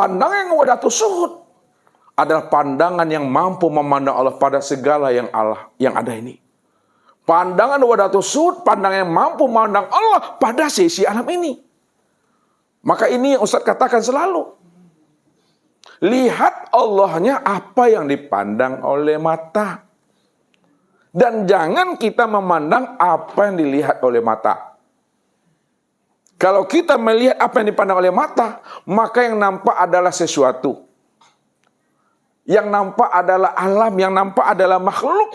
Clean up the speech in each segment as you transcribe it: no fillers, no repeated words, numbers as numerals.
Pandangan yang wadatus syuhud adalah pandangan yang mampu memandang Allah pada segala yang ada ini. Pandangan wadatus syuhud, pandangan yang mampu memandang Allah pada sisi alam ini. Maka ini yang Ustaz katakan selalu. Lihat Allahnya apa yang dipandang oleh mata. Dan jangan kita memandang apa yang dilihat oleh mata. Kalau kita melihat apa yang dipandang oleh mata, maka yang nampak adalah sesuatu. Yang nampak adalah alam, yang nampak adalah makhluk.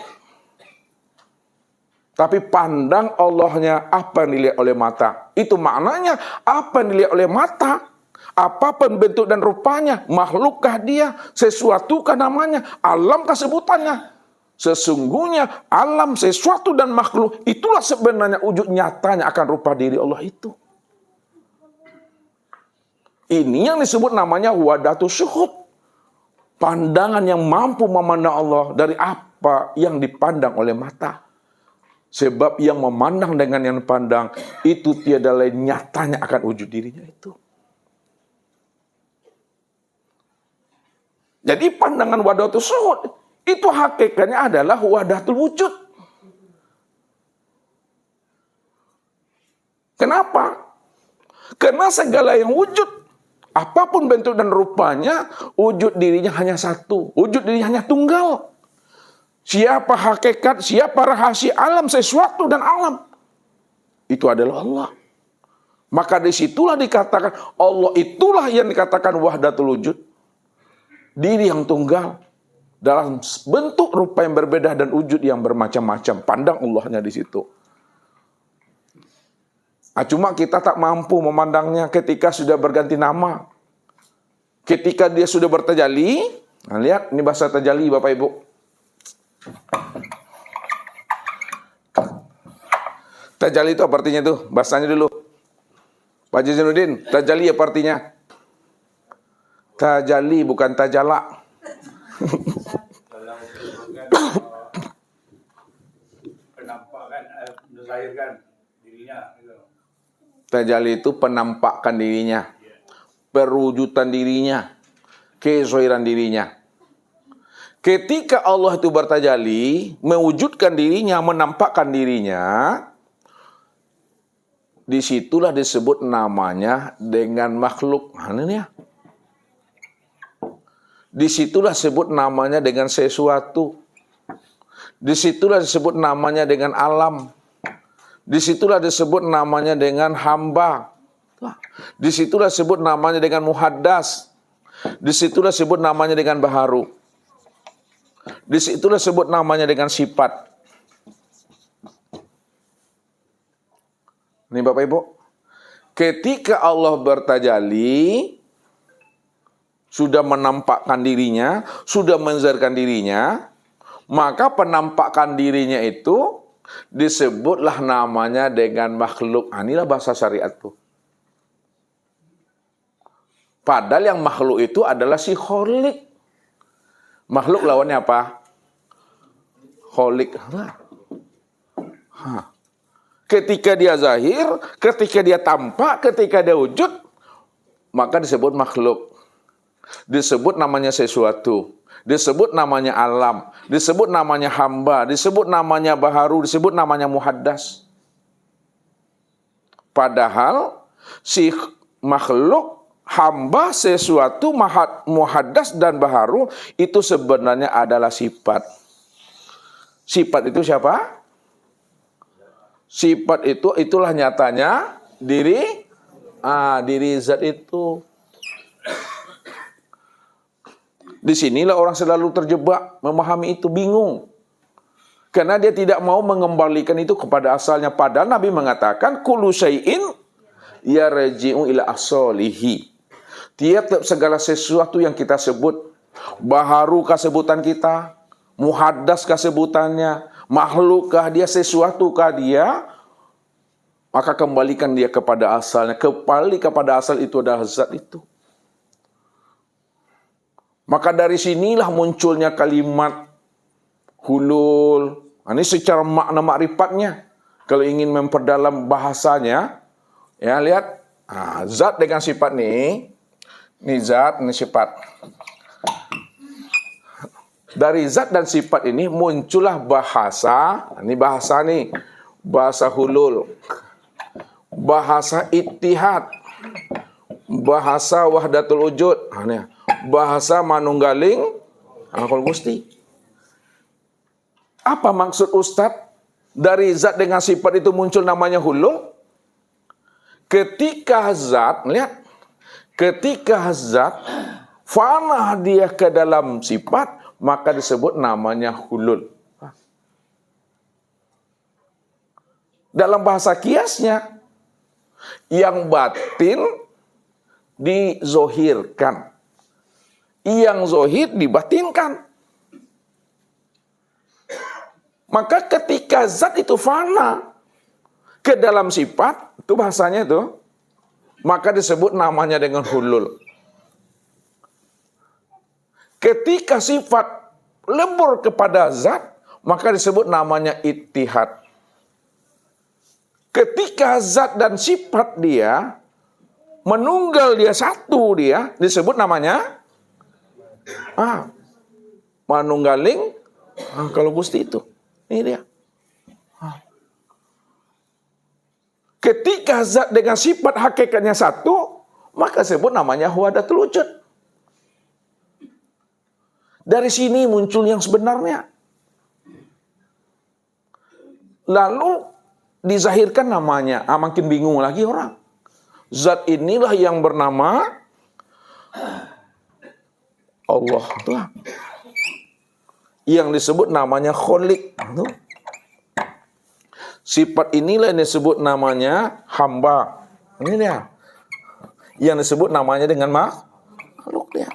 Tapi pandang Allahnya apa yang dilihat oleh mata. Itu maknanya apa yang dilihat oleh mata. Apapun bentuk dan rupanya, makhlukkah dia, sesuatukah namanya, alamkah sebutannya. Sesungguhnya alam, sesuatu dan makhluk, itulah sebenarnya wujud nyatanya akan rupa diri Allah itu. Ini yang disebut namanya wadatus syuhud. Pandangan yang mampu memandang Allah dari apa yang dipandang oleh mata. Sebab yang memandang dengan yang dipandang, itu tiada lain nyatanya akan wujud dirinya itu. Jadi pandangan wadatus syuhud itu hakikatnya adalah wahdatul wujud. Kenapa? Karena segala yang wujud, apapun bentuk dan rupanya, wujud dirinya hanya satu. Wujud dirinya hanya tunggal. Siapa hakikat, siapa rahasia alam, sesuatu dan alam, itu adalah Allah. Maka disitulah dikatakan, Allah itulah yang dikatakan wahdatul wujud. Diri yang tunggal dalam bentuk rupa yang berbeda dan wujud yang bermacam-macam. Pandang Allahnya di situ. Cuma kita tak mampu memandangnya ketika sudah berganti nama. Ketika dia sudah bertajalli. Nah, lihat, ini bahasa tajalli Bapak Ibu. Tajalli itu apa artinya tuh? Bahasanya dulu. Pak Jazinuddin, tajalli apa artinya? Tajalli bukan tajala. Penampakan, melahirkan dirinya. Tajalli itu penampakan dirinya, perwujudan dirinya, kezohiran dirinya. Ketika Allah itu bertajalli, mewujudkan dirinya, menampakkan dirinya, disitulah disebut namanya dengan makhluk. Ini ya. Disitulah disebut namanya dengan sesuatu. Disitulah disebut namanya dengan alam. Disitulah disebut namanya dengan hamba. Disitulah disebut namanya dengan muhaddas. Disitulah disebut namanya dengan baharu. Disitulah disebut namanya dengan sifat. Ini Bapak Ibu. Ketika Allah bertajalli, sudah menampakkan dirinya, sudah menzahirkan dirinya, maka penampakan dirinya itu disebutlah namanya dengan makhluk. Inilah bahasa syariat tuh. Padahal yang makhluk itu adalah si kholik. Makhluk lawannya apa? Kholik. Ketika dia zahir, ketika dia tampak, ketika dia wujud, maka disebut makhluk. Disebut namanya sesuatu, disebut namanya alam, disebut namanya hamba, disebut namanya baharu, disebut namanya muhaddas. Padahal si makhluk, hamba, sesuatu, muhaddas dan baharu itu sebenarnya adalah sifat. Sifat itu siapa? Sifat itu itulah nyatanya diri zat itu. Disinilah orang selalu terjebak, memahami itu, bingung. Karena dia tidak mau mengembalikan itu kepada asalnya. Padahal Nabi mengatakan, kullu syai'in yarji'u ila asalihi. Tiap segala sesuatu yang kita sebut, baharukah sebutan kita, muhaddaskah sebutannya, makhlukkah dia, sesuatukah dia, maka kembalikan dia kepada asalnya. Kembali kepada asal itu adalah zat itu. Maka dari sinilah munculnya kalimat hulul. Ini secara makna makrifatnya. Kalau ingin memperdalam bahasanya, ya lihat, zat dengan sifat nih, Ini zat, ini sifat. Dari zat dan sifat ini muncullah bahasa. Ini bahasa nih. Bahasa hulul. Bahasa ittihad. Bahasa wahdatul wujud. Bahasa manunggaling akal gusti. Apa maksud Ustadz? Dari zat dengan sifat itu muncul namanya hulul? Ketika zat, lihat. Ketika zat fana dia ke dalam sifat, maka disebut namanya hulul. Dalam bahasa kiasnya, yang batin dizohirkan, yang zohir dibatinkan. Maka ketika zat itu fana ke dalam sifat, itu bahasanya itu, maka disebut namanya dengan hulul. Ketika sifat lebur kepada zat, maka disebut namanya ittihad. Ketika zat dan sifat dia menunggal, dia satu, dia disebut namanya manunggaling kalau gusti itu. Ini dia. Ketika zat dengan sifat hakikatnya satu, maka sebut namanya wahdatul wujud. Dari sini muncul yang sebenarnya. Lalu dizahirkan namanya. Makin bingung lagi orang. Zat inilah yang bernama Allah. Yang disebut namanya Khaliq. Sifat inilah yang disebut namanya hamba. Ini dia. Yang disebut namanya dengan makhluk dia.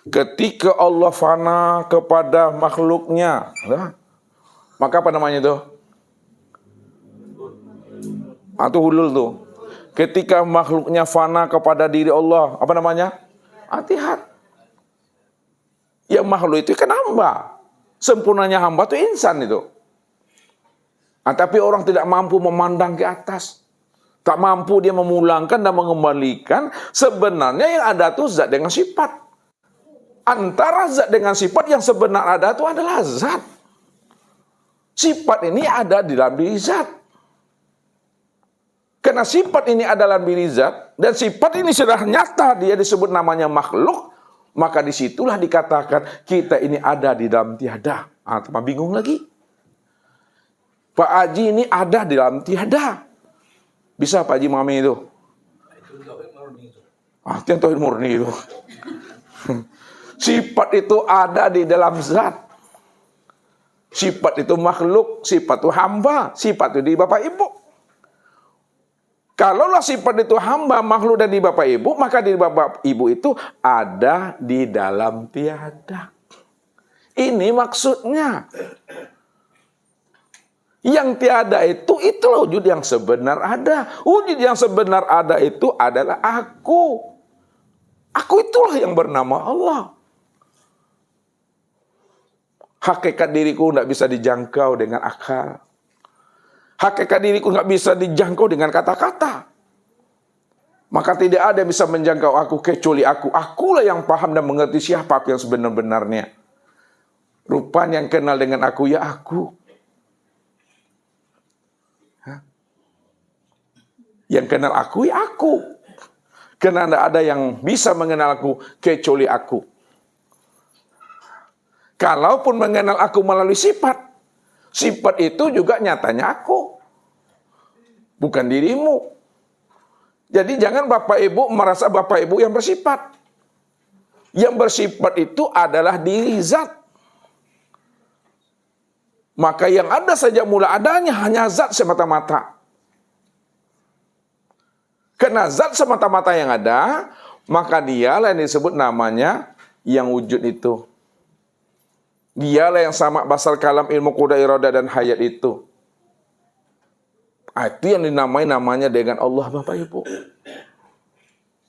Ketika Allah fana kepada makhluknya, maka apa namanya itu? Atau hulul tuh. Ketika makhluknya fana kepada diri Allah, apa namanya? Ittihad. Yang makhluk itu kan hamba. Sempurnanya hamba itu insan itu. Tapi orang tidak mampu memandang ke atas. Tak mampu dia memulangkan dan mengembalikan. Sebenarnya yang ada itu zat dengan sifat. Antara zat dengan sifat yang sebenar ada itu adalah zat. Sifat ini ada di dalam diri zat. Karena sifat ini adalah diri zat. Dan sifat ini sudah nyata. Dia disebut namanya makhluk. Maka disitulah dikatakan kita ini ada di dalam tiada. Teman bingung lagi. Pak Haji ini ada di dalam tiada. Bisa Pak Haji memahami itu? Itu tauhid murni itu. Itu yang tauhid murni itu. Sifat itu ada di dalam zat. Sifat itu makhluk, sifat itu hamba, sifat itu di Bapak Ibu. Kalaulah sifat itu hamba, makhluk dan di Bapak Ibu, maka di Bapak Ibu itu ada di dalam tiada. Ini maksudnya. Yang tiada itulah wujud yang sebenar ada. Wujud yang sebenar ada itu adalah aku. Aku itulah yang bernama Allah. Hakikat diriku tidak bisa dijangkau dengan akal. Hakikat diriku tidak bisa dijangkau dengan kata-kata. Maka tidak ada yang bisa menjangkau aku kecuali aku. Akulah yang paham dan mengerti siapa aku yang sebenar-benarnya. Rupanya yang kenal dengan aku ya aku. Yang kenal aku ya aku. Karena tidak ada yang bisa mengenal aku kecuali aku. Kalaupun mengenal aku melalui sifat, sifat itu juga nyatanya aku. Bukan dirimu. Jadi jangan Bapak Ibu merasa Bapak Ibu yang bersifat. Yang bersifat itu adalah diri zat. Maka yang ada saja mula adanya hanya zat semata-mata. Karena zat semata-mata yang ada, maka dialah yang disebut namanya yang wujud itu. Dialah yang sama basal kalam ilmu qudrah iradah dan hayat itu. Itu yang dinamai namanya dengan Allah Bapak Ibu.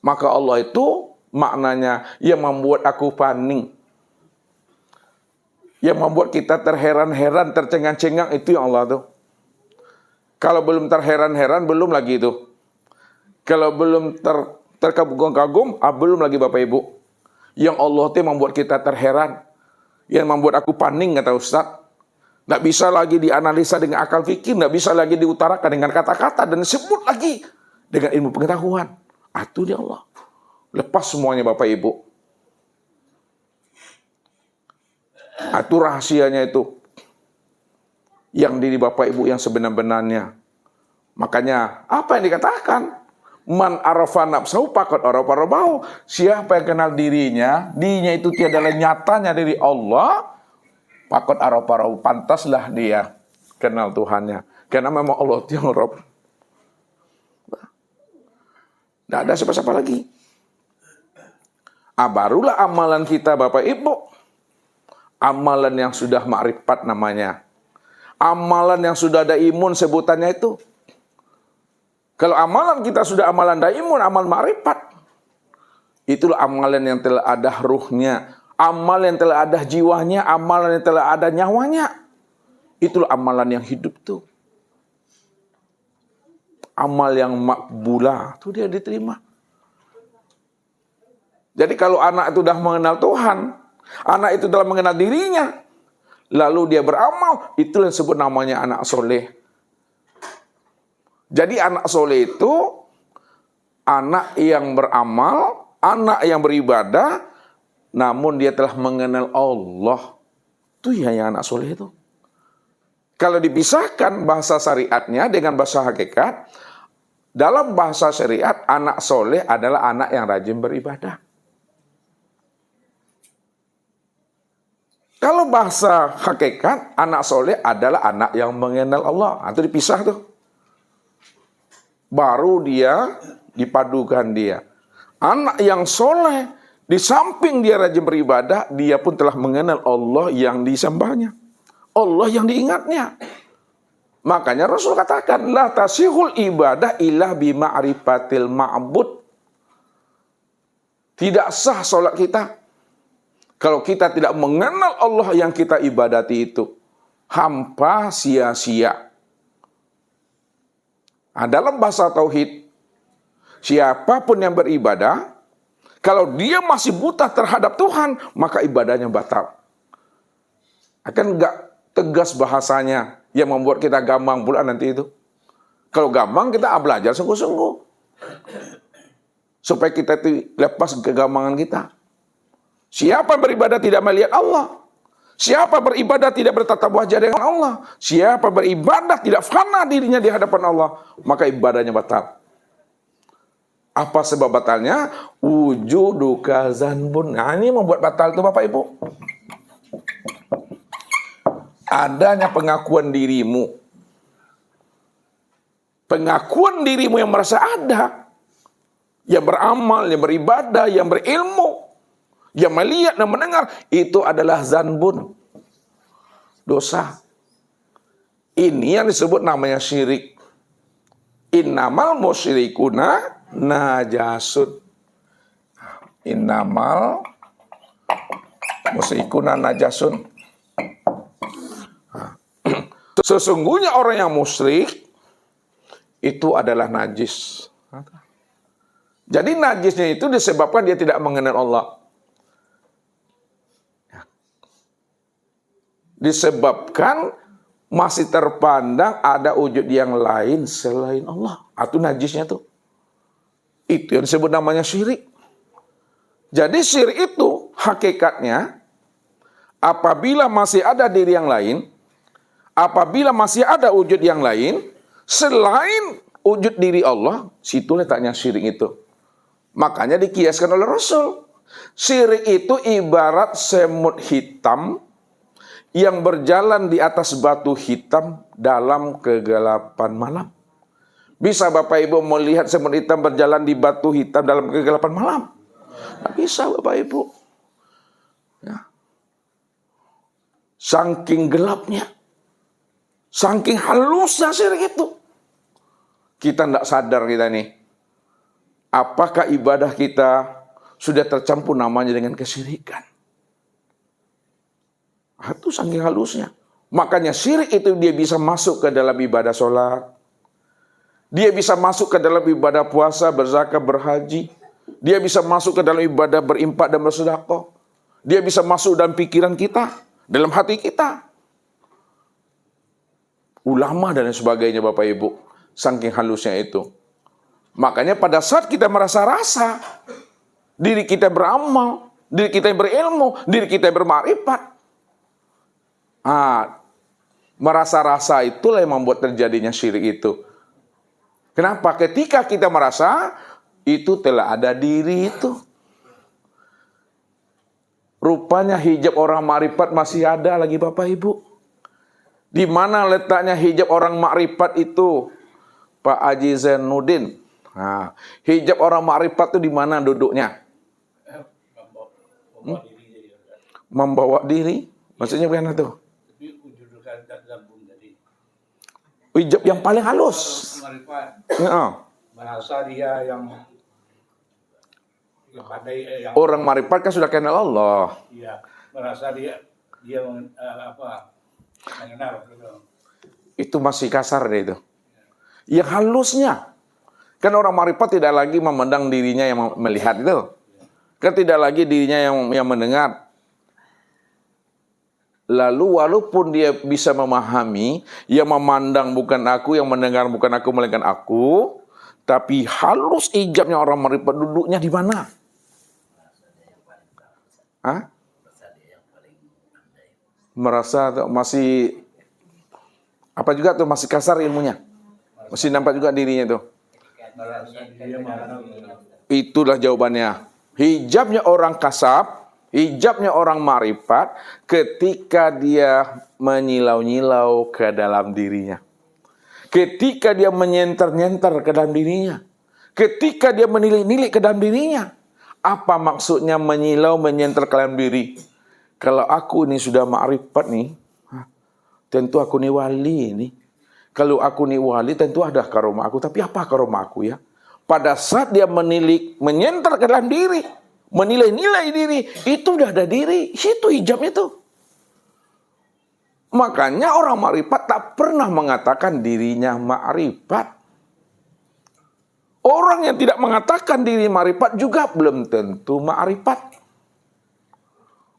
Maka Allah itu maknanya yang membuat aku paning. Yang membuat kita terheran-heran, tercengang-cengang itu yang Allah tuh. Kalau belum terheran-heran belum lagi itu. Kalau belum terkagum-kagum, belum lagi Bapak Ibu. Yang Allah itu membuat kita terheran. Yang membuat aku paning, kata Ustaz. Nggak bisa lagi dianalisa dengan akal fikir, nggak bisa lagi diutarakan dengan kata-kata, dan disebut lagi dengan ilmu pengetahuan. Itu dia Allah. Lepas semuanya Bapak Ibu. Itu rahasianya itu. Yang diri Bapak Ibu yang sebenar-benarnya. Makanya, apa yang dikatakan? Man arafa nafsahu faqad arafa rabbahu. Siapa yang kenal dirinya itu tiadalah nyatanya dari Allah, faqad arafa rabbahu, pantaslah dia kenal Tuhannya. Karena memang Allah itu yang Rabb. Tidak ada siapa-siapa lagi. Barulah amalan kita Bapak Ibu. Amalan yang sudah ma'rifat namanya. Amalan yang sudah ada imun sebutannya itu. Kalau amalan kita sudah amalan daimun, amal ma'rifat, itulah amalan yang telah ada ruhnya, amalan yang telah ada jiwanya, amalan yang telah ada nyawanya. Itulah amalan yang hidup tuh. Amal yang makbulah, itu dia diterima. Jadi kalau anak itu sudah mengenal Tuhan, anak itu telah mengenal dirinya, lalu dia beramal, itulah yang disebut namanya anak soleh. Jadi anak soleh itu anak yang beramal, anak yang beribadah, namun dia telah mengenal Allah. Itu ya yang anak soleh itu. Kalau dipisahkan bahasa syariatnya dengan bahasa hakikat, dalam bahasa syariat anak soleh adalah anak yang rajin beribadah. Kalau bahasa hakikat, anak soleh adalah anak yang mengenal Allah. Itu dipisah tuh. Baru dia dipadukan dia. Anak yang soleh, di samping dia rajin beribadah, dia pun telah mengenal Allah yang disembahnya. Allah yang diingatnya. Makanya Rasul katakan, la tasihul ibadah illa bima'rifatil ma'bud. Tidak sah sholat kita kalau kita tidak mengenal Allah yang kita ibadati itu. Hampa sia-sia. Dalam bahasa tauhid, siapapun yang beribadah, kalau dia masih buta terhadap Tuhan, maka ibadahnya batal. Akan enggak tegas bahasanya yang membuat kita gampang pula nanti itu. Kalau gampang kita belajar sungguh-sungguh. Supaya kita lepas kegampangan kita. Siapa beribadah tidak melihat Allah. Siapa beribadah tidak bertatap wajah dengan Allah. Siapa beribadah tidak fana dirinya di hadapan Allah, maka ibadahnya batal. Apa sebab batalnya? Wujuduka zanbun. Nah, ini membuat batal itu Bapak Ibu. Adanya pengakuan dirimu. Pengakuan dirimu yang merasa ada. Yang beramal, yang beribadah, yang berilmu. Yang melihat dan mendengar, itu adalah zanbun. Dosa. Ini yang disebut namanya syirik. Innamal musyrikuna najasun. Innamal musyrikuna najasun. Sesungguhnya orang yang musyrik itu adalah najis. Jadi najisnya itu disebabkan dia tidak mengenal Allah. Disebabkan masih terpandang ada wujud yang lain selain Allah. Itu najisnya tuh. Itu yang disebut namanya syirik. Jadi syirik itu hakikatnya apabila masih ada diri yang lain, apabila masih ada wujud yang lain selain wujud diri Allah, situ letaknya syirik itu. Makanya dikiaskan oleh Rasul. Syirik itu ibarat semut hitam yang berjalan di atas batu hitam dalam kegelapan malam. Bisa Bapak Ibu melihat semut hitam berjalan di batu hitam dalam kegelapan malam? Tidak bisa Bapak Ibu. Ya. Saking gelapnya. Saking halusnya syirik itu. Kita tidak sadar kita nih. Apakah ibadah kita sudah tercampur namanya dengan kesyirikan? Itu saking halusnya. Makanya syirik itu dia bisa masuk ke dalam ibadah sholat. Dia bisa masuk ke dalam ibadah puasa, berzakat, berhaji. Dia bisa masuk ke dalam ibadah berimpak dan bersedekah. Dia bisa masuk dalam pikiran kita, dalam hati kita. Ulama dan lain sebagainya Bapak Ibu. Saking halusnya itu. Makanya pada saat kita merasa-rasa, diri kita beramal, diri kita berilmu, diri kita bermakrifat. Merasa-rasa itulah yang membuat terjadinya syirik itu. Kenapa? Ketika kita merasa, itu telah ada diri itu. Rupanya hijab orang makrifat masih ada lagi Bapak Ibu. Di mana letaknya hijab orang makrifat itu? Pak Haji Zainuddin. Hijab orang makrifat itu di mana duduknya? Membawa diri? Maksudnya bagaimana tuh? Hijab yang paling halus. Merasa dia yang pandai, yang Orang makrifat kan sudah kenal Allah. Iya, merasa dia mengenal gitu. Itu masih kasar deh itu. Yang halusnya. Kan orang makrifat tidak lagi memandang dirinya yang melihat itu. Kan tidak lagi dirinya yang mendengar. Lalu walaupun dia bisa memahami, yang memandang bukan aku, yang mendengar bukan aku, melainkan aku, tapi halus ijabnya orang makrifat duduknya di mana? Merasa masih apa juga tuh, masih kasar ilmunya. Masih nampak juga dirinya tuh. Itulah jawabannya. Hijabnya orang kasab, hijabnya orang makrifat ketika dia menyilau-nyilau ke dalam dirinya. Ketika dia menyenter-nyenter ke dalam dirinya. Ketika dia menilik-nilik ke dalam dirinya. Apa maksudnya menyilau, menyenter ke dalam diri? Kalau aku ini sudah makrifat nih, tentu aku nih wali ini. Kalau aku nih wali, tentu ada karomah aku. Tapi apa karomah aku ya? Pada saat dia menilik, menyenter ke dalam diri, menilai-nilai diri, itu udah ada diri. Itu hijabnya tuh. Makanya orang makrifat tak pernah mengatakan dirinya makrifat. Orang yang tidak mengatakan diri makrifat juga belum tentu makrifat.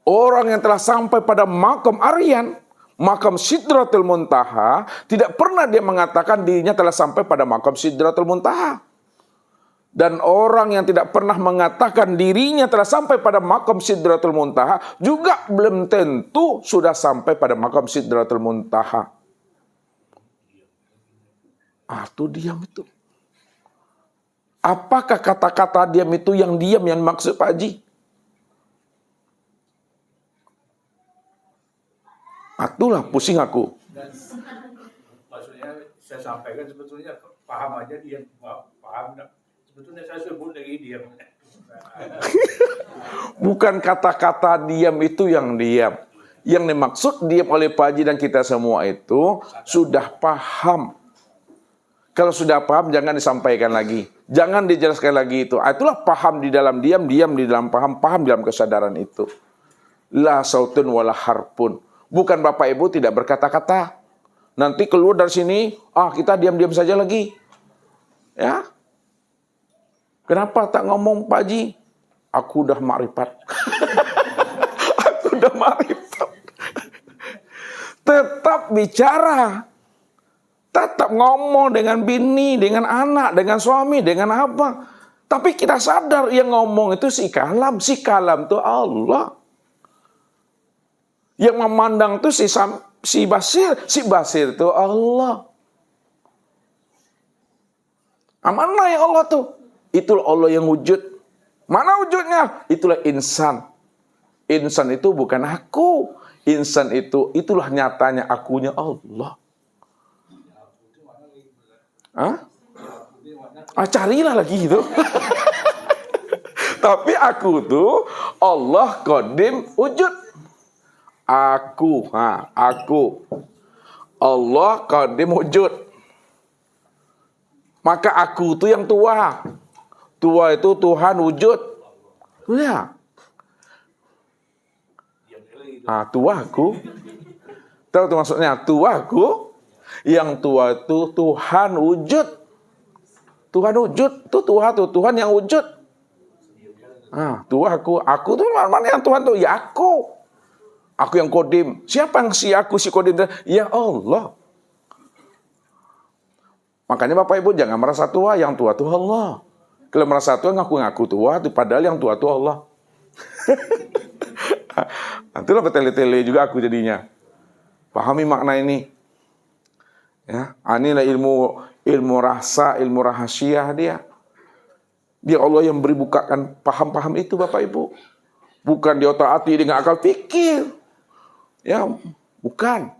Orang yang telah sampai pada makam Aryan, makam Sidratul Muntaha, tidak pernah dia mengatakan dirinya telah sampai pada makam Sidratul Muntaha. Dan orang yang tidak pernah mengatakan dirinya telah sampai pada makam Sidratul Muntaha juga belum tentu sudah sampai pada makam Sidratul Muntaha. Itu diam itu. Apakah kata-kata diam itu yang diam yang maksud Pak Haji? Itulah pusing aku. Dan maksudnya saya sampaikan sebetulnya paham aja dia paham. Sebetulnya saya sebut lagi diam. Bukan kata-kata diam itu yang diam. Yang dimaksud diam oleh Pak Haji dan kita semua itu sudah paham. Kalau sudah paham jangan disampaikan lagi. Jangan dijelaskan lagi itu. Itulah paham di dalam diam, diam di dalam paham, paham di dalam kesadaran itu. La sautun wala harpun. Bukan Bapak Ibu tidak berkata-kata. Nanti keluar dari sini, kita diam-diam saja lagi. Ya. Kenapa tak ngomong Pak Haji? Aku udah makrifat. Aku udah makrifat. Tetap bicara. Tetap ngomong dengan bini, dengan anak, dengan suami, dengan apa. Tapi kita sadar yang ngomong itu si kalam. Si kalam itu Allah. Yang memandang itu si basir. Si basir itu Allah. Mana yang Allah tuh? Itulah Allah yang wujud. Mana wujudnya? Itulah insan. Insan itu bukan aku. Insan itu, itulah nyatanya akunya Allah. Carilah lagi itu. Tapi aku tuh Allah qadim wujud. Aku. Allah qadim wujud. Maka aku itu yang tua. Tua itu Tuhan wujud. Ya. Tua aku. Tahu itu maksudnya? Tua aku. Yang tua itu Tuhan wujud. Tuhan wujud. Itu tua tuh. Tuhan yang wujud. Tuh aku tuh mana yang Tuhan tuh? Ya aku. Aku yang kodim. Siapa yang si aku, si kodim? Ya Allah. Makanya Bapak Ibu jangan merasa tua, yang tua tuh Allah. Kalau merasa tua ngaku-ngaku tua, padahal yang tua tuh Allah. Itulah bertele-tele juga aku jadinya. Pahami makna ini. Ya, inilah ilmu rasa, ilmu rahasia dia. Dia Allah yang beri bukakan paham-paham itu Bapak Ibu. Bukan dia otak-atik dengan akal pikir. Ya, bukan.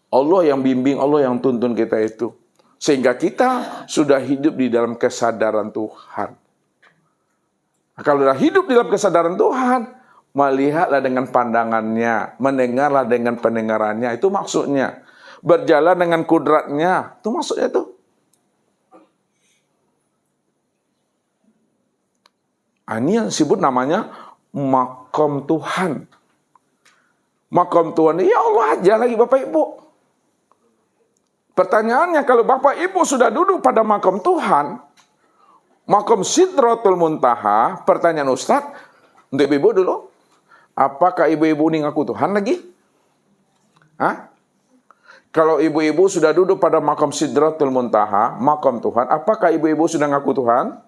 Allah yang bimbing, Allah yang tuntun kita itu. Sehingga kita sudah hidup di dalam kesadaran Tuhan. Nah, kalau sudah hidup di dalam kesadaran Tuhan, melihatlah dengan pandangannya, mendengarlah dengan pendengarannya. Itu maksudnya. Berjalan dengan kudratnya. Itu maksudnya itu. Ini yang disebut namanya makom Tuhan. Makom Tuhan, ya Allah aja lagi Bapak Ibu. Pertanyaannya, kalau Bapak Ibu sudah duduk pada makom Tuhan, makom Sidratul Muntaha, pertanyaan Ustadz, untuk ibu dulu, apakah ibu-ibu ini ngaku Tuhan lagi? Kalau ibu-ibu sudah duduk pada makom Sidratul Muntaha, makom Tuhan, apakah ibu-ibu sudah ngaku Tuhan?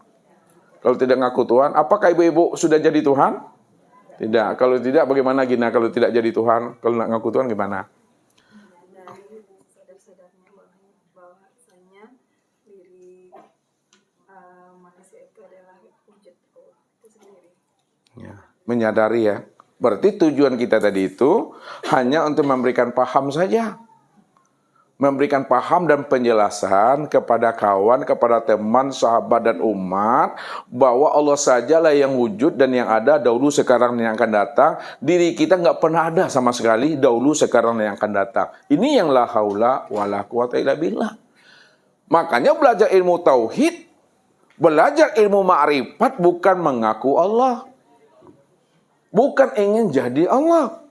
Kalau tidak ngaku Tuhan, apakah ibu-ibu sudah jadi Tuhan? Tidak. Kalau tidak, bagaimana Gina? Kalau tidak jadi Tuhan, kalau nak ngaku Tuhan gimana? Menyadari sadar-sadarnya bahwasanya diri manusia itu adalah wujud Allah itu sendiri. Ya, menyadari ya. Berarti tujuan kita tadi itu hanya untuk memberikan paham saja. Memberikan paham dan penjelasan kepada kawan, kepada teman, sahabat dan umat bahwa Allah sajalah yang wujud dan yang ada dahulu, sekarang dan yang akan datang. Diri kita nggak pernah ada sama sekali dahulu, sekarang dan yang akan datang. Ini yang la haula wala quwata illa billah. Makanya belajar ilmu tauhid, belajar ilmu ma'rifat bukan mengaku Allah. Bukan ingin jadi Allah.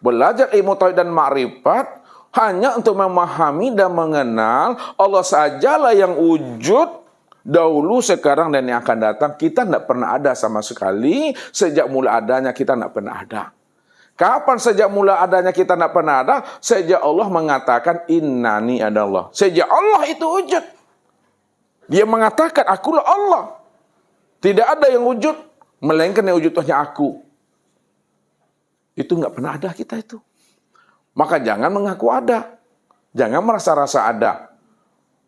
Belajar ilmu tauhid dan ma'rifat hanya untuk memahami dan mengenal Allah sajalah yang wujud dahulu, sekarang, dan yang akan datang. Kita tidak pernah ada sama sekali. Sejak mula adanya kita tidak pernah ada. Kapan sejak mula adanya kita tidak pernah ada? Sejak Allah mengatakan innani adallah. Sejak Allah itu wujud. Dia mengatakan akulah Allah. Tidak ada yang wujud melainkan yang wujud hanya aku. Itu nggak pernah ada kita itu. Maka jangan mengaku ada. Jangan merasa-rasa ada.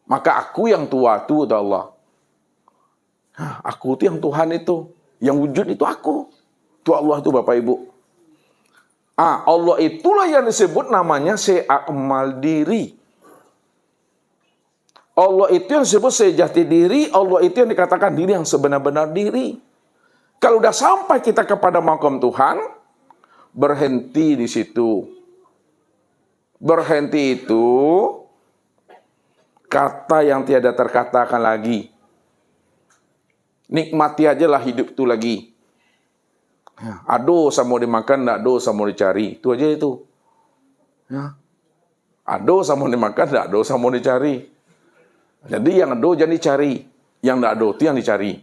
Maka aku yang tua itu Allah. Aku itu yang Tuhan itu. Yang wujud itu aku. Itu Allah itu Bapak Ibu. Allah itulah yang disebut namanya se'amal diri. Allah itu yang disebut sejati diri. Allah itu yang dikatakan diri yang sebenar-benar diri. Kalau udah sampai kita kepada makom Tuhan, berhenti di situ. Berhenti itu kata yang tiada terkatakan lagi. Nikmati aja lah hidup itu lagi. Ado sama mau dimakan, tidak ado sama mau dicari. Itu aja itu. Ya. Ado sama mau dimakan, tidak ado sama mau dicari. Jadi yang ado jangan dicari. Yang tidak ado itu yang dicari.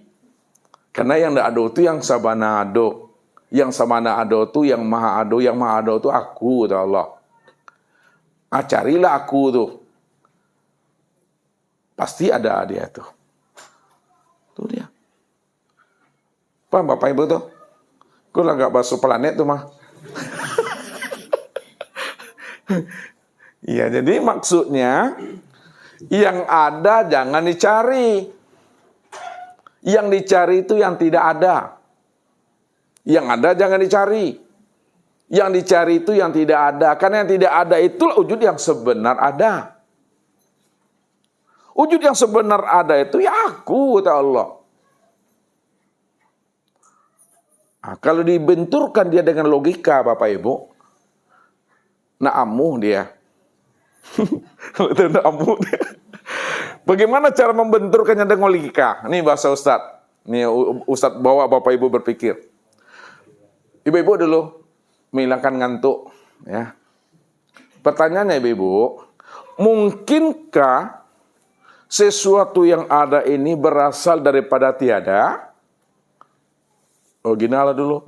Karena yang tidak ado itu yang sabana ado. Yang sabana ado itu yang maha ado. Yang maha ado itu aku, kata Allah. Carilah aku tuh. Pasti ada dia tuh. Tuh dia. Paham Bapak Ibu tuh? Gue lah gak basuh planet tuh mah. Iya, jadi maksudnya yang ada jangan dicari. Yang dicari itu yang tidak ada. Yang ada jangan dicari. Yang dicari itu yang tidak ada. Karena yang tidak ada itulah wujud yang sebenar ada. Wujud yang sebenar ada itu ya aku, kata Allah. Kalau dibenturkan dia dengan logika Bapak Ibu, na'amuh dia. Na'amuh dia. Bagaimana cara membenturkannya dengan logika? Ini bahasa Ustadz. Ini Ustadz bawa Bapak Ibu berpikir. Ibu-ibu dulu menghilangkan ngantuk, ya. Pertanyaannya Ibu, mungkinkah sesuatu yang ada ini berasal daripada tiada? Original dulu.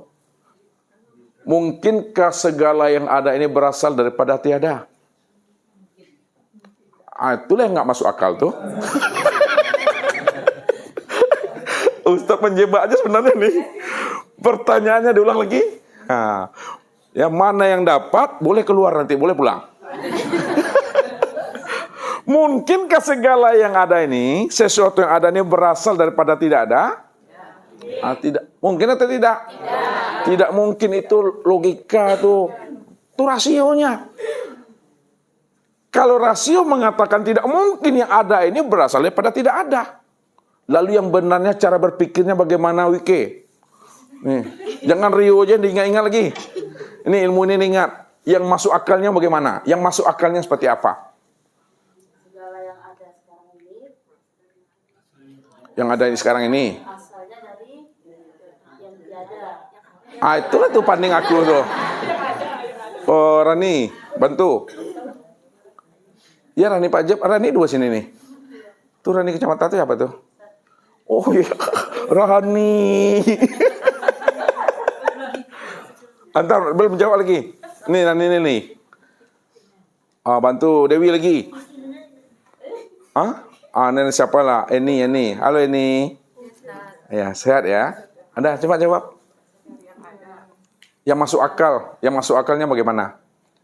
Mungkinkah segala yang ada ini berasal daripada tiada? Itulah yang nggak masuk akal tuh. Ustaz menjebak aja sebenarnya nih. Pertanyaannya diulang lagi. Nah, yang mana yang dapat boleh keluar nanti, boleh pulang. Mungkinkah segala yang ada ini, sesuatu yang ada ini berasal daripada tidak ada? Tidak. Mungkin atau tidak? Tidak mungkin, itu logika tuh. Itu rasionya. Kalau rasio mengatakan tidak mungkin yang ada ini berasal daripada tidak ada. Lalu yang benarnya cara berpikirnya bagaimana, Wike? Nih, jangan Rio aja diingat-ingat lagi. Ini ilmu ini ingat. Yang masuk akalnya bagaimana? Yang masuk akalnya seperti apa? Segala yang ada sekarang ini, Yang ada ini sekarang ini. asalnya dari yang tiada. Itulah tuh panding aku tuh. Oh, Rani, bantu. Ya, Rani Pak Jeb, Rani dua sini nih. Tuh Rani kecamatan itu apa tuh? Oh iya, Rani. Antar, belum jawab lagi. Nih, Rani nih. Bantu Dewi lagi. Ini siapa lah? Eni. Halo Eni. Ya, sehat ya. Anda coba jawab. Yang masuk akal, yang masuk akalnya bagaimana?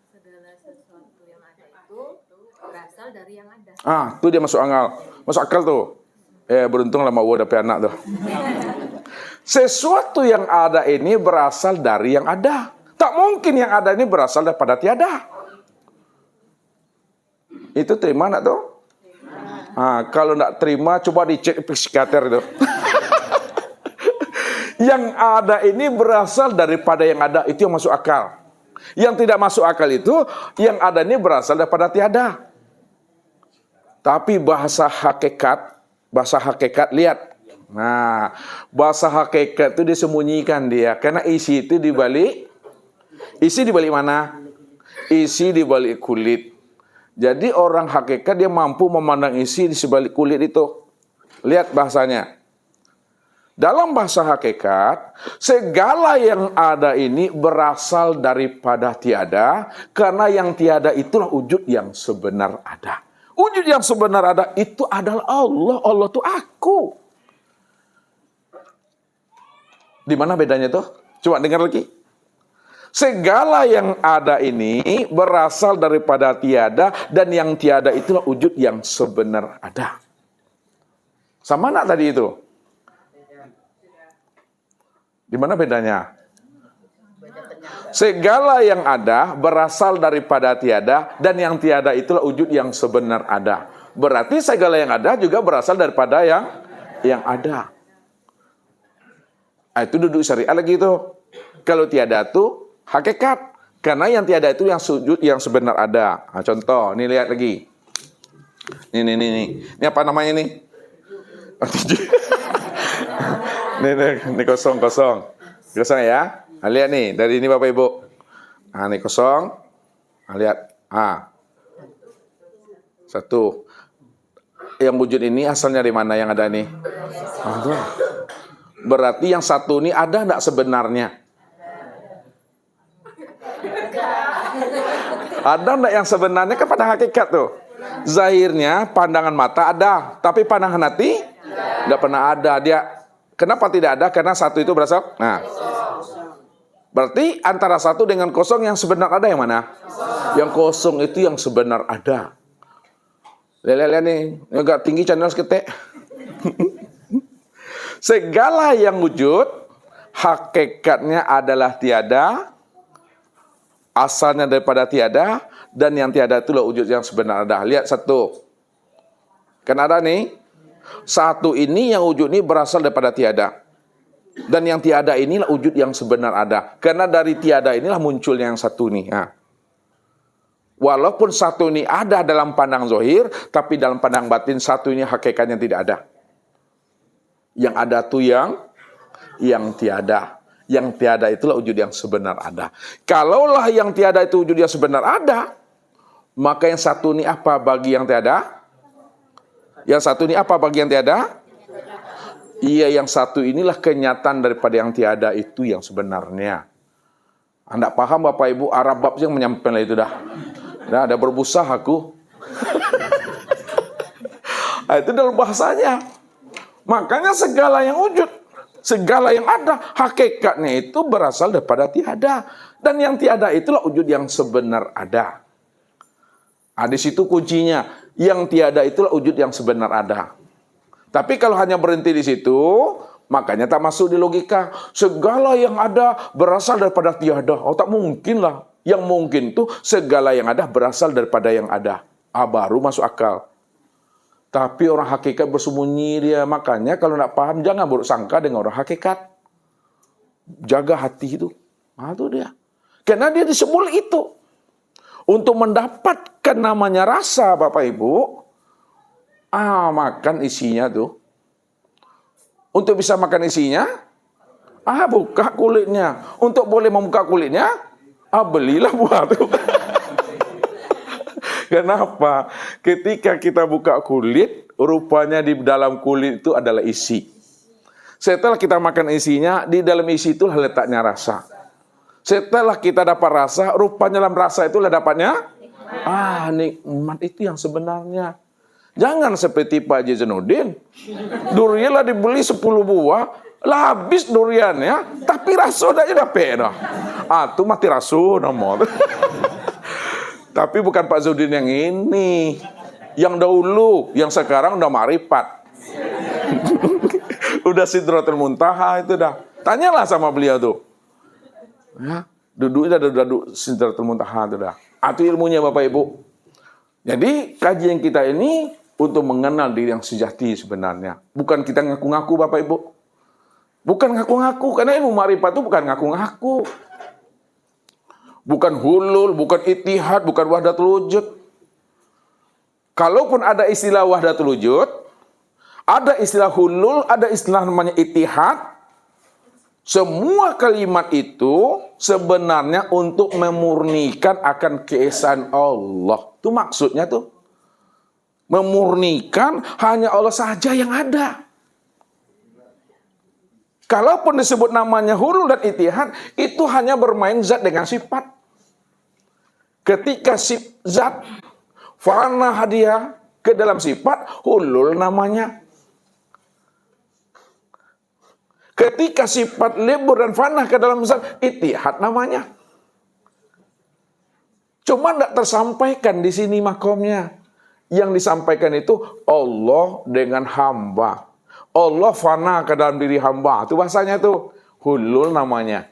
Segala sesuatu yang ada itu berasal dari yang ada. Tuh dia masuk akal. Masuk akal tuh. Beruntung lah mau dapet anak tuh. Sesuatu yang ada ini berasal dari yang ada. Tak mungkin yang ada ini berasal daripada tiada. Itu terima enggak tuh? Kalau enggak terima, coba dicek psikiater itu. Yang ada ini berasal daripada yang ada, itu yang masuk akal. Yang tidak masuk akal itu, yang ada ini berasal daripada tiada. Tapi bahasa hakikat, lihat. Nah, bahasa hakikat itu disembunyikan dia, karena isi itu dibalik. Isi dibalik mana? Isi dibalik kulit. Jadi orang hakikat dia mampu memandang isi di sebalik kulit itu. Lihat bahasanya. Dalam bahasa hakikat, segala yang ada ini berasal daripada tiada, karena yang tiada itulah wujud yang sebenar ada. Wujud yang sebenar ada itu adalah Allah. Allah itu aku. Di mana bedanya tuh? Coba dengar lagi. Segala yang ada ini berasal daripada tiada, dan yang tiada itulah wujud yang sebenar ada. Sama nak tadi itu? Di mana bedanya? Segala yang ada berasal daripada tiada, dan yang tiada itulah wujud yang sebenar ada. Berarti segala yang ada juga berasal daripada yang ada. Itu duduk syariat lagi itu. Kalau tiada itu hakikat, karena yang tiada itu yang wujud yang sebenar ada. Contoh, nih lihat lagi. Ini apa namanya nih? Ini kosong ya. Lihat nih, dari ini Bapak Ibu. Ini kosong. Lihat. Satu. Yang wujud ini asalnya dari mana yang ada nih? Allah. Berarti yang satu ini ada enggak sebenarnya? Ada enggak yang sebenarnya? Kan pada hakikat tuh. Zahirnya pandangan mata ada, tapi pandangan hati enggak pernah ada. Kenapa tidak ada? Karena satu itu berasal. Berarti antara satu dengan kosong yang sebenar ada yang mana? Yang kosong itu yang sebenar ada. Lihat nih, agak tinggi channel seketek. Segala yang wujud, hakikatnya adalah tiada, asalnya daripada tiada, dan yang tiada itulah wujud yang sebenar ada. Lihat satu. Kan ada nih, satu ini yang wujud ini berasal daripada tiada. Dan yang tiada inilah wujud yang sebenar ada. Karena dari tiada inilah munculnya yang satu ini. Walaupun satu ini ada dalam pandang zahir, tapi dalam pandang batin satu ini hakikatnya tidak ada. Yang ada tuh yang tiada. Yang tiada itulah wujud yang sebenar ada. Kalaulah yang tiada itu wujud yang sebenar ada, maka yang satu ini apa bagi yang tiada? Yang satu ini apa bagi yang tiada? Iya, yang satu inilah kenyataan daripada yang tiada itu yang sebenarnya. Anda paham Bapak Ibu, Arab bab yang menyampaikan itu dah. Dah ada berbusah aku. Nah, itu dalam bahasanya. Makanya segala yang wujud, segala yang ada, hakikatnya itu berasal daripada tiada. Dan yang tiada itulah wujud yang sebenar ada. Nah, di situ kuncinya. Yang tiada itulah wujud yang sebenar ada. Tapi kalau hanya berhenti di situ, makanya tak masuk di logika. Segala yang ada berasal daripada tiada. Oh, tak mungkin lah. Yang mungkin itu segala yang ada berasal daripada yang ada. Baru masuk akal. Tapi orang hakikat bersembunyi dia. Makanya kalau nak paham, jangan buruk sangka dengan orang hakikat. Jaga hati itu. Nah, itu dia. Karena dia disebut itu. Untuk mendapatkan namanya rasa, Bapak Ibu. Makan isinya tuh. Untuk bisa makan isinya, buka kulitnya. Untuk boleh membuka kulitnya, belilah buah tuh. Kenapa? Ketika kita buka kulit, rupanya di dalam kulit itu adalah isi. Setelah kita makan isinya, di dalam isi itulah letaknya rasa. Setelah kita dapat rasa, rupanya dalam rasa itulah dapatnya nikmat itu yang sebenarnya. Jangan seperti Pak Haji Zainuddin. Durian lah dibeli 10 buah, lah habis duriannya, tapi raso dah dapat dah. Itu mati raso nomor. Tapi bukan Pak Zainuddin yang ini. Yang dahulu, yang sekarang udah marifat. Udah Sidratul Muntaha itu dah. Tanyalah sama beliau tuh. Ya, duduknya duduk Sidratul Muntaha itu dah. Itu ilmunya Bapak Ibu. Jadi kajian kita ini untuk mengenal diri yang sejati sebenarnya. Bukan kita ngaku-ngaku Bapak Ibu. Bukan ngaku-ngaku. Karena ilmu marifat itu bukan ngaku-ngaku. Bukan hulul, bukan ittihad, bukan wahdatul wujud. Kalaupun ada istilah wahdatul wujud, ada istilah hulul, ada istilah namanya ittihad, semua kalimat itu sebenarnya untuk memurnikan akan keesaan Allah. Itu maksudnya tuh. Memurnikan hanya Allah saja yang ada. Kalaupun disebut namanya hulul dan ittihad, itu hanya bermain zat dengan sifat. Ketika zat fana hadiah ke dalam sifat, hulul namanya. Ketika sifat lebur dan fana ke dalam zat, ittihad namanya. Cuma tidak tersampaikan di sini makomnya. Yang disampaikan itu Allah dengan hamba. Allah fana ke dalam diri hamba. Itu bahasanya tuh. Hulul namanya.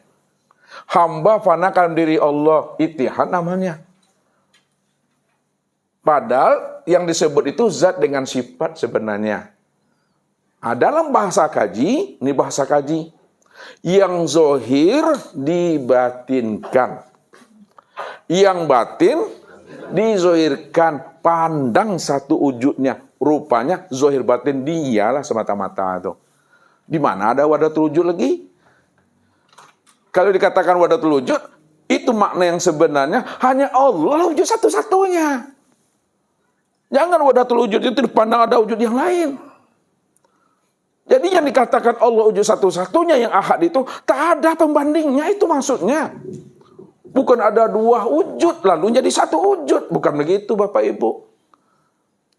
Hamba fana ke dalam diri Allah. Ittihad namanya. Padahal yang disebut itu zat dengan sifat sebenarnya. Dalam bahasa kaji, ini bahasa kaji. Yang zohir dibatinkan. Yang batin dizohirkan. Pandang satu wujudnya. Rupanya zohir batin dialah semata-mata itu. Di mana ada wahdatul wujud lagi? Kalau dikatakan wahdatul wujud, itu makna yang sebenarnya hanya Allah wujud satu-satunya. Jangan wahdatul wujud itu dipandang ada wujud yang lain. Jadi yang dikatakan Allah wujud satu-satunya yang ahad itu tak ada pembandingnya, itu maksudnya. Bukan ada dua wujud lalu jadi satu wujud, bukan begitu Bapak Ibu.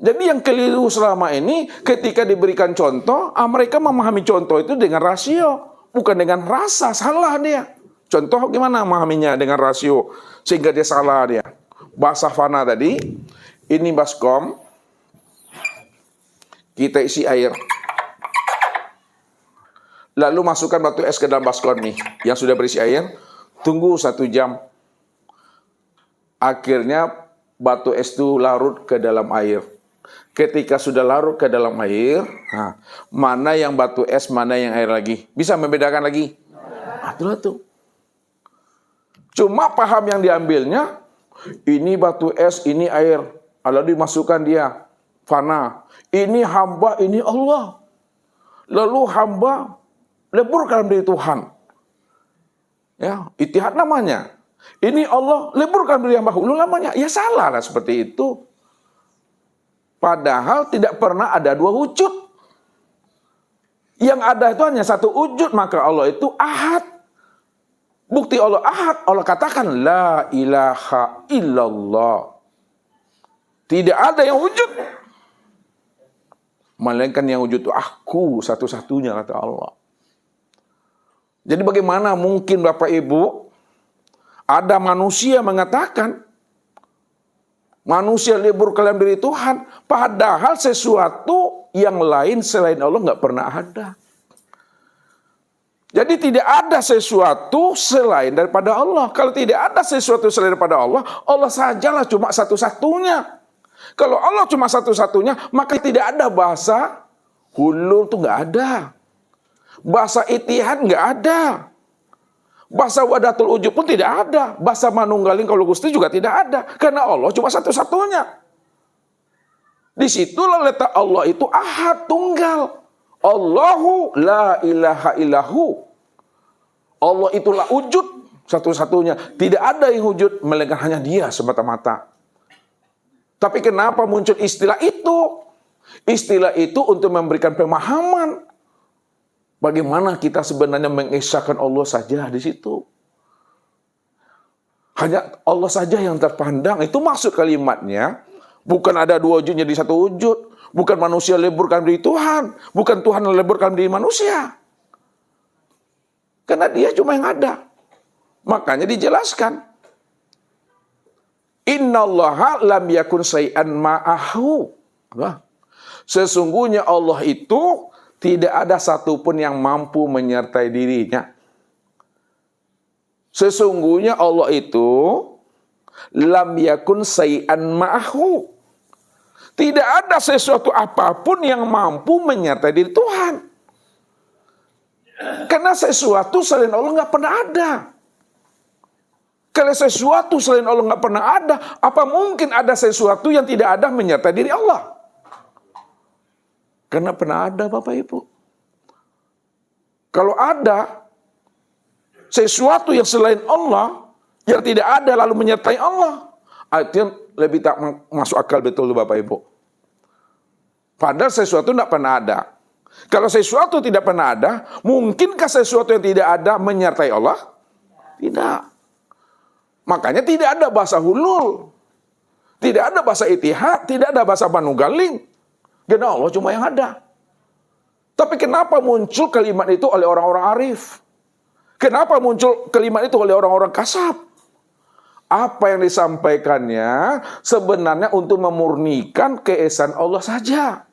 Jadi yang keliru selama ini ketika diberikan contoh, mereka memahami contoh itu dengan rasio, bukan dengan rasa. Salah dia. Contoh gimana memahaminya dengan rasio sehingga dia salah dia. Bahasa fana tadi, ini baskom, kita isi air. Lalu masukkan batu es ke dalam baskom nih, yang sudah berisi air. Tunggu 1 jam. Akhirnya batu es itu larut ke dalam air. Ketika sudah larut ke dalam air, mana yang batu es, mana yang air lagi? Bisa membedakan lagi? Itulah tuh. Cuma paham yang diambilnya, ini batu es, ini air. Lalu dimasukkan dia, fana. Ini hamba, ini Allah. Lalu hamba lebur dalam diri Tuhan. Ya, ittihad namanya. Ini Allah leburkan diri hamba hulul namanya. Ya salah lah seperti itu. Padahal tidak pernah ada dua wujud. Yang ada itu hanya satu wujud, maka Allah itu ahad. Bukti Allah ahad, Allah katakan la ilaha illallah. Tidak ada yang wujud, melainkan yang wujud itu aku satu-satunya, kata Allah. Jadi bagaimana mungkin Bapak Ibu ada manusia mengatakan manusia lebur dalam diri Tuhan, padahal sesuatu yang lain selain Allah nggak pernah ada. Jadi tidak ada sesuatu selain daripada Allah. Kalau tidak ada sesuatu selain daripada Allah, Allah sajalah cuma satu-satunya. Kalau Allah cuma satu-satunya, maka tidak ada bahasa hulul itu nggak ada. Bahasa itihad nggak ada. Bahasa wadatul ujub pun tidak ada. Bahasa manunggaling kalau Gusti juga tidak ada. Karena Allah cuma satu-satunya. Disitulah letak Allah itu ahad, tunggal. Allahu la ilaha illahu. Allah itulah wujud satu-satunya. Tidak ada yang wujud, melainkan hanya Dia semata-mata. Tapi kenapa muncul istilah itu? Istilah itu untuk memberikan pemahaman. Bagaimana kita sebenarnya mengesahkan Allah saja di situ. Hanya Allah saja yang terpandang. Itu maksud kalimatnya. Bukan ada dua wujud jadi satu wujud. Bukan manusia leburkan diri Tuhan. Bukan Tuhan leburkan diri manusia. Karena Dia cuma yang ada. Makanya dijelaskan. Innallaha lam yakun syai'an ma'ahu. Sesungguhnya Allah itu tidak ada satupun yang mampu menyertai dirinya. Sesungguhnya Allah itu lam yakun syai'an ma'ahu. Tidak ada sesuatu apapun yang mampu menyertai diri Tuhan. Karena sesuatu selain Allah nggak pernah ada. Kalau sesuatu selain Allah nggak pernah ada, apa mungkin ada sesuatu yang tidak ada menyertai diri Allah? Karena pernah ada, Bapak Ibu. Kalau ada sesuatu yang selain Allah, yang tidak ada lalu menyertai Allah, itu yang lebih tak masuk akal betul, Bapak Ibu. Padahal sesuatu tidak pernah ada. Kalau sesuatu tidak pernah ada, mungkinkah sesuatu yang tidak ada menyertai Allah? Tidak. Makanya tidak ada bahasa hulul. Tidak ada bahasa itihad, tidak ada bahasa manunggaling. Karena Allah cuma yang ada. Tapi kenapa muncul kalimat itu oleh orang-orang arif? Kenapa muncul kalimat itu oleh orang-orang kasab? Apa yang disampaikannya sebenarnya untuk memurnikan keesaan Allah saja.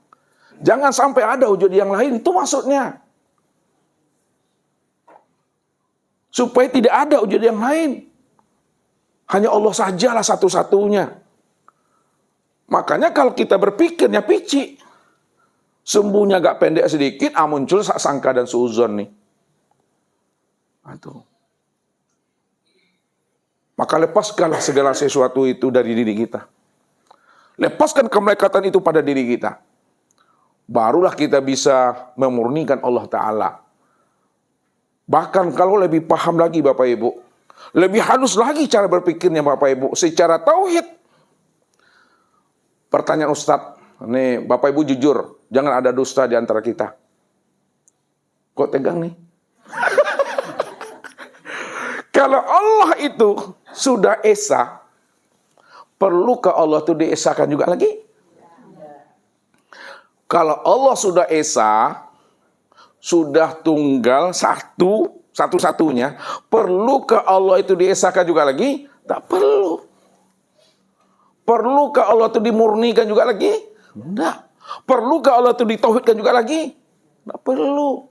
Jangan sampai ada wujud yang lain, itu maksudnya. Supaya tidak ada wujud yang lain. Hanya Allah sajalah satu-satunya. Makanya kalau kita berpikirnya pici, sembuhnya agak pendek sedikit, muncul sangka dan suuzon nih. Aduh. Maka lepaskanlah segala sesuatu itu dari diri kita. Lepaskan kemelekatan itu pada diri kita. Barulah kita bisa memurnikan Allah Ta'ala. Bahkan kalau lebih paham lagi Bapak Ibu, lebih halus lagi cara berpikirnya Bapak Ibu, secara tauhid. Pertanyaan Ustadz, nih Bapak Ibu jujur, jangan ada dusta di antara kita. Kok tegang nih? Kalau Allah itu sudah esa, perlukah Allah itu diesakan juga lagi? Kalau Allah sudah esa, sudah tunggal satu-satunya, perlukah Allah itu diesakan juga lagi? Tak perlu. Perlukah Allah itu dimurnikan juga lagi? Tidak. Perlukah Allah itu ditauhidkan juga lagi? Tidak perlu.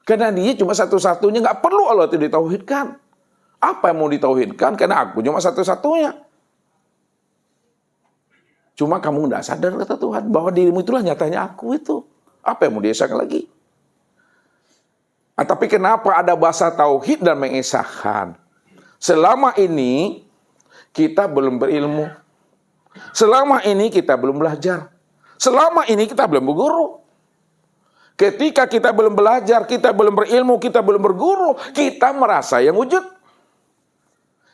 Karena Dia cuma satu-satunya, nggak perlu Allah itu ditauhidkan. Apa yang mau ditauhidkan? Karena aku cuma satu-satunya. Cuma kamu tidak sadar, kata Tuhan, bahwa dirimu itulah nyatanya aku itu. Apa yang mau diesakan lagi? Tapi kenapa ada bahasa tauhid dan mengesahkan? Selama ini kita belum berilmu. Selama ini kita belum belajar. Selama ini kita belum berguru. Ketika kita belum belajar, kita belum berilmu, kita belum berguru, kita merasa yang wujud.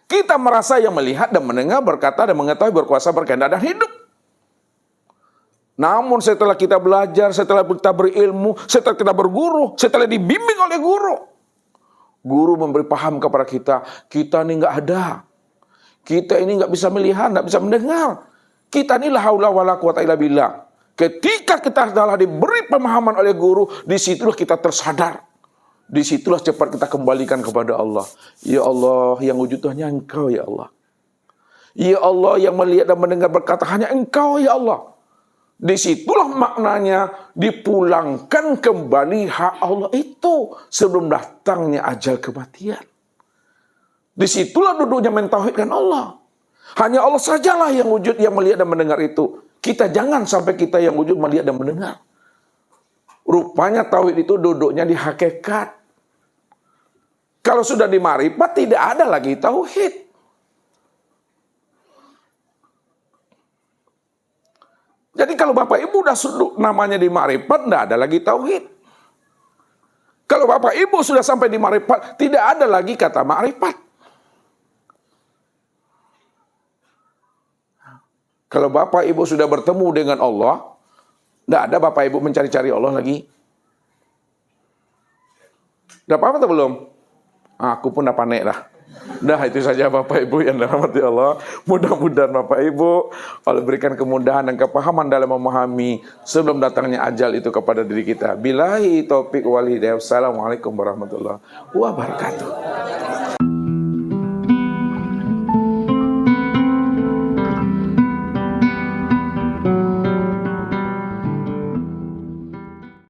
Kita merasa yang melihat dan mendengar, berkata dan mengetahui, berkuasa, berkehendak dan hidup. Namun setelah kita belajar, setelah kita berilmu, setelah kita berguru, setelah dibimbing oleh guru memberi paham kepada kita ini nggak ada. Kita ini nggak bisa melihat, nggak bisa mendengar. Kita ini la haula wala quwata illa billah. Ketika kita telah diberi pemahaman oleh guru, disitulah kita tersadar. Disitulah cepat kita kembalikan kepada Allah. Ya Allah, yang wujud hanya Engkau ya Allah. Ya Allah, yang melihat dan mendengar berkata hanya Engkau ya Allah. Disitulah maknanya dipulangkan kembali hak Allah itu sebelum datangnya ajal kematian. Disitulah duduknya mentauhidkan Allah. Hanya Allah sajalah yang wujud, yang melihat dan mendengar itu. Kita jangan sampai kita yang wujud melihat dan mendengar. Rupanya tauhid itu duduknya di hakikat. Kalau sudah di ma'rifat tidak ada lagi tauhid. Jadi kalau Bapak Ibu sudah sudut namanya di ma'rifat, tidak ada lagi tauhid. Kalau Bapak Ibu sudah sampai di ma'rifat, tidak ada lagi kata ma'rifat. Kalau Bapak Ibu sudah bertemu dengan Allah, tidak ada Bapak Ibu mencari-cari Allah lagi. Udah paham atau belum? Aku pun udah panik dah. Nah itu saja Bapak Ibu yang dirahmati Allah. Mudah-mudahan Bapak Ibu Allah berikan kemudahan dan kepahaman dalam memahami sebelum datangnya ajal itu kepada diri kita. Billahi taufiq wal hidayah. Wassalamualaikum warahmatullahi wabarakatuh.